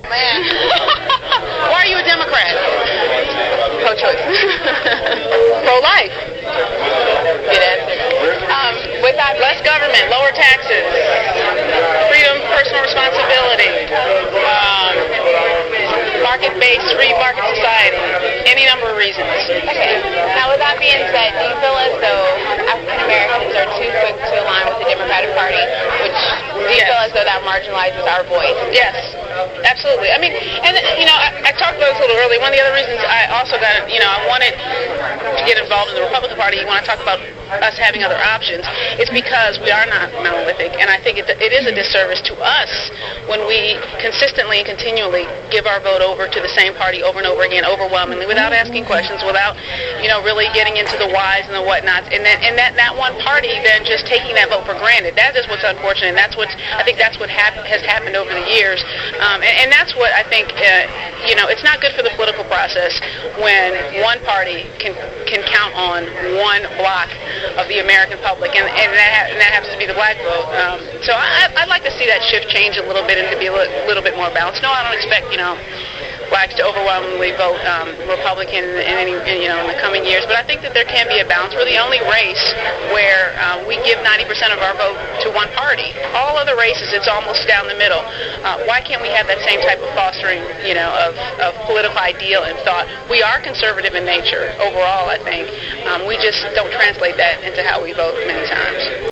Man. Why are you a Democrat? Pro-choice. Pro-life. Good answer. Less government, lower taxes, freedom, personal responsibility, market-based, free market society, any number of reasons. Okay. Now, with that being said, do you feel as though African Americans are too quick to align with the Democratic Party, which do you feel as though that marginalizes our voice? Yes, absolutely. I mean, and I talked about this a little earlier. One of the other reasons I also got, I wanted to get involved in the Republican Party when I talk about us having other options, it's because we are not monolithic, and I think it is a disservice to us when we consistently and continually give our vote over to the same party over and over again, overwhelmingly, without asking questions, without, really getting into the whys and the whatnots, and that one party then just taking that vote for granted. That is what's unfortunate, and I think that's what has happened over the years, and that's what I think, it's not good for the political process when one party can count on one block of the American public, and that happens to be the black vote. So I'd like to see that shift change a little bit and to be a little bit more balanced. No, I don't expect blacks to overwhelmingly vote Republican in the coming years, but I think that there can be a balance. We're the only race where we give 90% of our vote to one party. All other races, it's almost down the middle. Why can't we have that same type of fostering, of political ideal and thought? We are conservative in nature overall, I think. We just don't translate that into how we vote many times.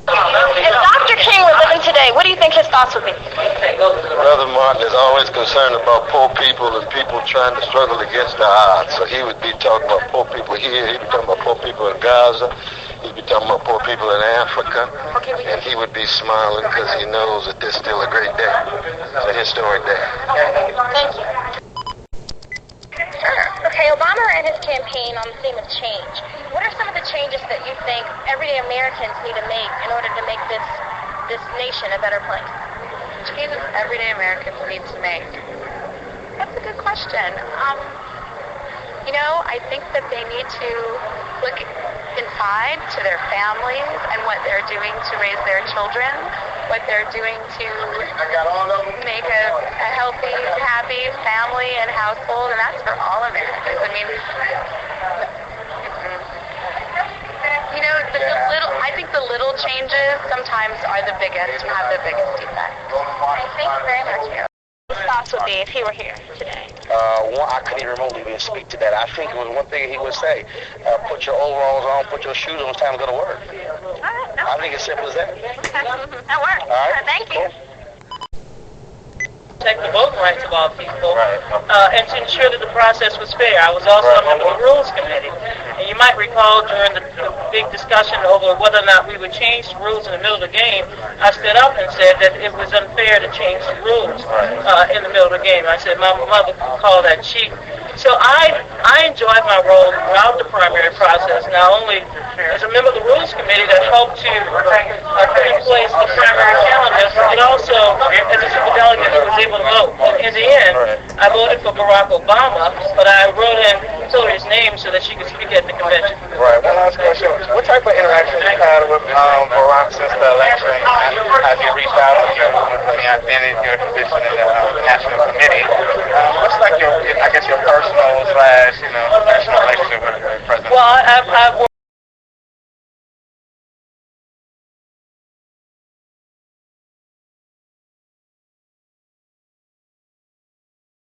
If Dr. King were living today, what do you think his thoughts would be? Brother Martin is always concerned about poor people and people trying to struggle against the odds. So he would be talking about poor people here, he'd be talking about poor people in Gaza, he'd be talking about poor people in Africa, and he would be smiling because he knows that this is still a great day. It's a historic day. Thank you. Okay, Obama ran his campaign on the theme of change. What are some of the changes that you think everyday Americans need to make in order to make this nation a better place? Changes everyday Americans need to make. That's a good question. I think that they need to look inside to their families and what they're doing to raise their children, what they're doing to make a healthy, happy family and household, and that's for all Americans. I mean, I think the little changes sometimes are the biggest, have the biggest effect. Thank you very much. His thoughts would be if he were here today. I couldn't even remotely even speak to that. I think it was one thing he would say, put your overalls on, put your shoes on, it's time to go to work. All right. No. I think it's simple as that. Okay. That works. All right. Thank you. Protect the voting rights of all people, and to ensure that the process was fair. I was also a member of the Rules Committee, and you might recall during the big discussion over whether or not we would change the rules in the middle of the game, I stood up and said that it was unfair to change the rules in the middle of the game. I said my mother could call that cheating. So I enjoyed my role throughout the primary process, not only as a member of the Rules Committee that helped to put in place the primary calendar, but also as a super delegate who was able to vote. In the end, I voted for Barack Obama, but I wrote in Hillary's name so that she could speak at the convention. Right. One last question. What type of interaction you had with Barack since the election? Have you reached out to him? I mean, in your position in the National Committee. What's like your personal / professional relationship with President? Well, I've worked